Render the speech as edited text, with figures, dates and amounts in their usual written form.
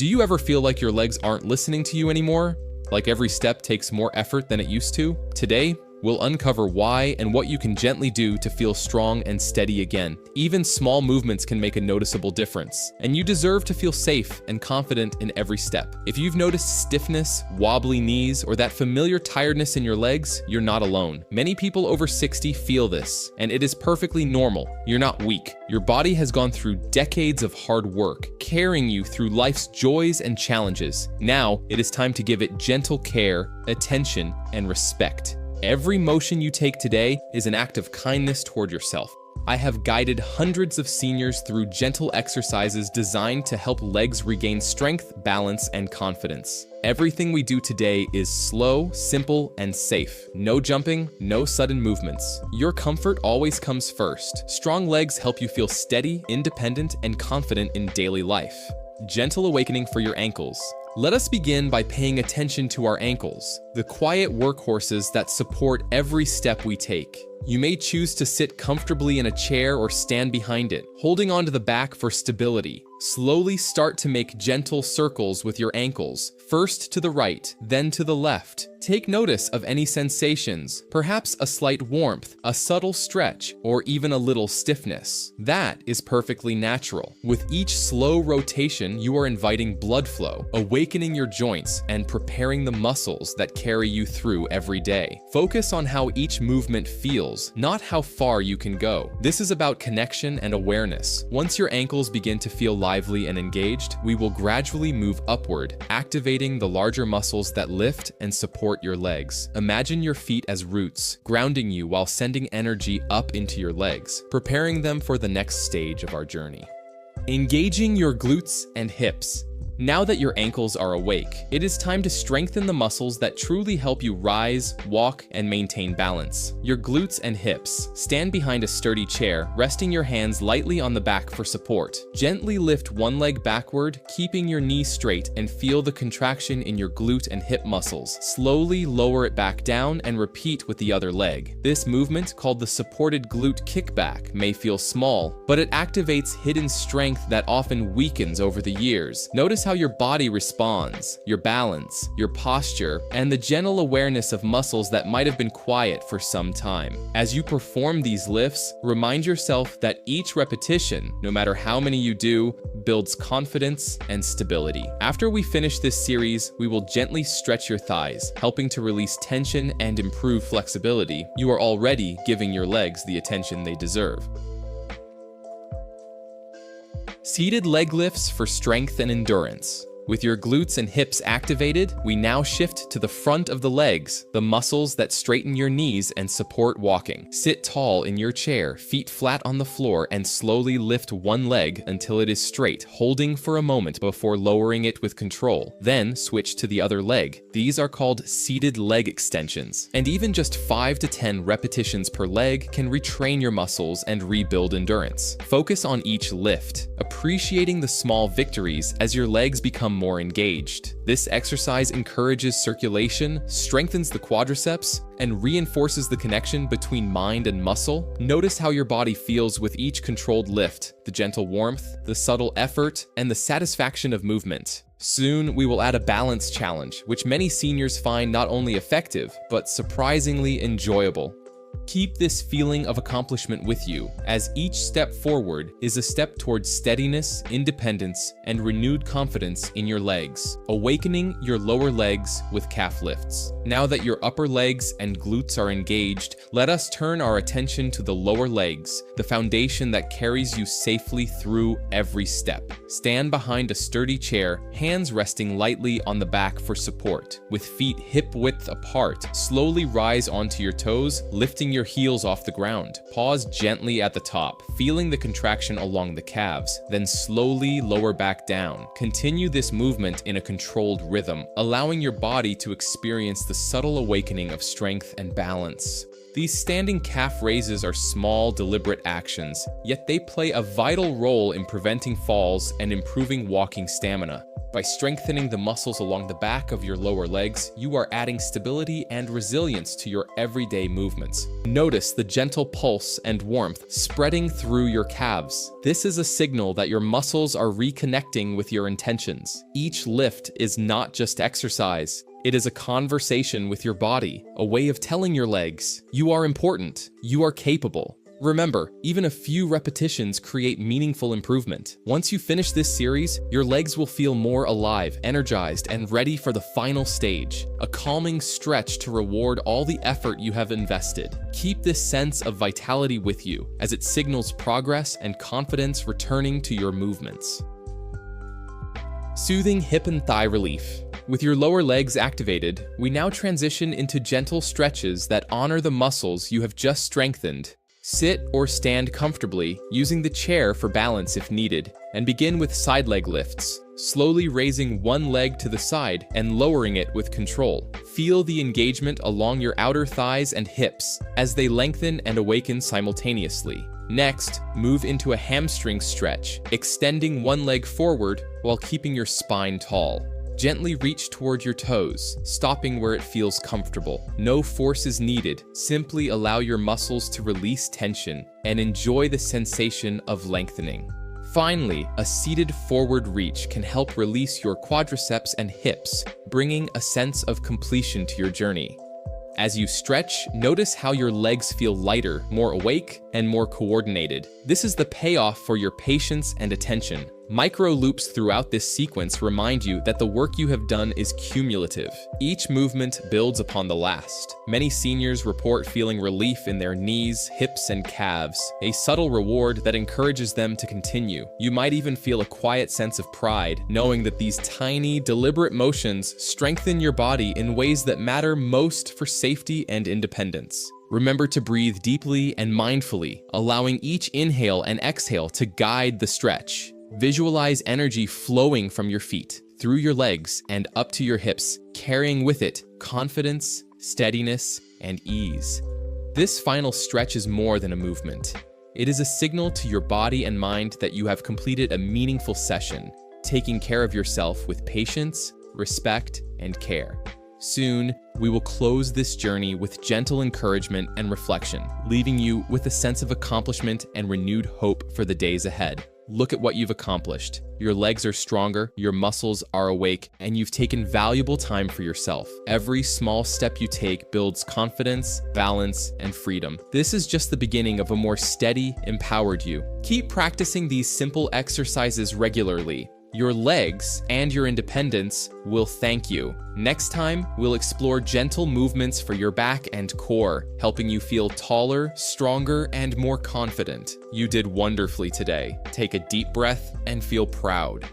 Do you ever feel like your legs aren't listening to you anymore? Like every step takes more effort than it used to? Today, we'll uncover why and what you can gently do to feel strong and steady again. Even small movements can make a noticeable difference, and you deserve to feel safe and confident in every step. If you've noticed stiffness, wobbly knees, or that familiar tiredness in your legs, you're not alone. Many people over 60 feel this, and it is perfectly normal. You're not weak. Your body has gone through decades of hard work, carrying you through life's joys and challenges. Now, it is time to give it gentle care, attention, and respect. Every motion you take today is an act of kindness toward yourself. I have guided hundreds of seniors through gentle exercises designed to help legs regain strength, balance, and confidence. Everything we do today is slow, simple, and safe. No jumping, no sudden movements. Your comfort always comes first. Strong legs help you feel steady, independent, and confident in daily life. Gentle awakening for your ankles. Let us begin by paying attention to our ankles, the quiet workhorses that support every step we take. You may choose to sit comfortably in a chair or stand behind it, holding onto the back for stability. Slowly start to make gentle circles with your ankles, first to the right, then to the left. Take notice of any sensations, perhaps a slight warmth, a subtle stretch, or even a little stiffness. That is perfectly natural. With each slow rotation, you are inviting blood flow, awakening your joints, and preparing the muscles that carry you through every day. Focus on how each movement feels, not how far you can go. This is about connection and awareness. Once your ankles begin to feel lively and engaged, we will gradually move upward, activating the larger muscles that lift and support your legs. Imagine your feet as roots, grounding you while sending energy up into your legs, preparing them for the next stage of our journey. Engaging your glutes and hips. Now that your ankles are awake, it is time to strengthen the muscles that truly help you rise, walk, and maintain balance. Your glutes and hips. Stand behind a sturdy chair, resting your hands lightly on the back for support. Gently lift one leg backward, keeping your knee straight, and feel the contraction in your glute and hip muscles. Slowly lower it back down and repeat with the other leg. This movement, called the supported glute kickback, may feel small, but it activates hidden strength that often weakens over the years. Notice how your body responds, your balance, your posture, and the gentle awareness of muscles that might have been quiet for some time. As you perform these lifts, remind yourself that each repetition, no matter how many you do, builds confidence and stability. After we finish this series, we will gently stretch your thighs, helping to release tension and improve flexibility. You are already giving your legs the attention they deserve. Seated leg lifts for strength and endurance. With your glutes and hips activated, we now shift to the front of the legs, the muscles that straighten your knees and support walking. Sit tall in your chair, feet flat on the floor, and slowly lift one leg until it is straight, holding for a moment before lowering it with control. Then switch to the other leg. These are called seated leg extensions. And even just 5 to 10 repetitions per leg can retrain your muscles and rebuild endurance. Focus on each lift, appreciating the small victories as your legs become more engaged. This exercise encourages circulation, strengthens the quadriceps, and reinforces the connection between mind and muscle. Notice how your body feels with each controlled lift, the gentle warmth, the subtle effort, and the satisfaction of movement. Soon, we will add a balance challenge, which many seniors find not only effective, but surprisingly enjoyable. Keep this feeling of accomplishment with you, as each step forward is a step towards steadiness, independence, and renewed confidence in your legs, awakening your lower legs with calf lifts. Now that your upper legs and glutes are engaged, let us turn our attention to the lower legs, the foundation that carries you safely through every step. Stand behind a sturdy chair, hands resting lightly on the back for support. With feet hip-width apart, slowly rise onto your toes, lifting your heels off the ground. Pause gently at the top, feeling the contraction along the calves, then slowly lower back down. Continue this movement in a controlled rhythm, allowing your body to experience the subtle awakening of strength and balance. These standing calf raises are small, deliberate actions, yet they play a vital role in preventing falls and improving walking stamina. By strengthening the muscles along the back of your lower legs, you are adding stability and resilience to your everyday movements. Notice the gentle pulse and warmth spreading through your calves. This is a signal that your muscles are reconnecting with your intentions. Each lift is not just exercise. It is a conversation with your body, a way of telling your legs, you are important, you are capable. Remember, even a few repetitions create meaningful improvement. Once you finish this series, your legs will feel more alive, energized, and ready for the final stage, a calming stretch to reward all the effort you have invested. Keep this sense of vitality with you, as it signals progress and confidence returning to your movements. Soothing hip and thigh relief. With your lower legs activated, we now transition into gentle stretches that honor the muscles you have just strengthened. Sit or stand comfortably, using the chair for balance if needed, and begin with side leg lifts, slowly raising one leg to the side and lowering it with control. Feel the engagement along your outer thighs and hips as they lengthen and awaken simultaneously. Next, move into a hamstring stretch, extending one leg forward while keeping your spine tall. Gently reach toward your toes, stopping where it feels comfortable. No force is needed. Simply allow your muscles to release tension and enjoy the sensation of lengthening. Finally, a seated forward reach can help release your quadriceps and hips, bringing a sense of completion to your journey. As you stretch, notice how your legs feel lighter, more awake, and more coordinated. This is the payoff for your patience and attention. Micro loops throughout this sequence remind you that the work you have done is cumulative. Each movement builds upon the last. Many seniors report feeling relief in their knees, hips, and calves, a subtle reward that encourages them to continue. You might even feel a quiet sense of pride, knowing that these tiny, deliberate motions strengthen your body in ways that matter most for safety and independence. Remember to breathe deeply and mindfully, allowing each inhale and exhale to guide the stretch. Visualize energy flowing from your feet, through your legs, and up to your hips, carrying with it confidence, steadiness, and ease. This final stretch is more than a movement. It is a signal to your body and mind that you have completed a meaningful session, taking care of yourself with patience, respect, and care. Soon, we will close this journey with gentle encouragement and reflection, leaving you with a sense of accomplishment and renewed hope for the days ahead. Look at what you've accomplished. Your legs are stronger, your muscles are awake, and you've taken valuable time for yourself. Every small step you take builds confidence, balance, and freedom. This is just the beginning of a more steady, empowered you. Keep practicing these simple exercises regularly. Your legs and your independence will thank you. Next time, we'll explore gentle movements for your back and core, helping you feel taller, stronger, and more confident. You did wonderfully today. Take a deep breath and feel proud.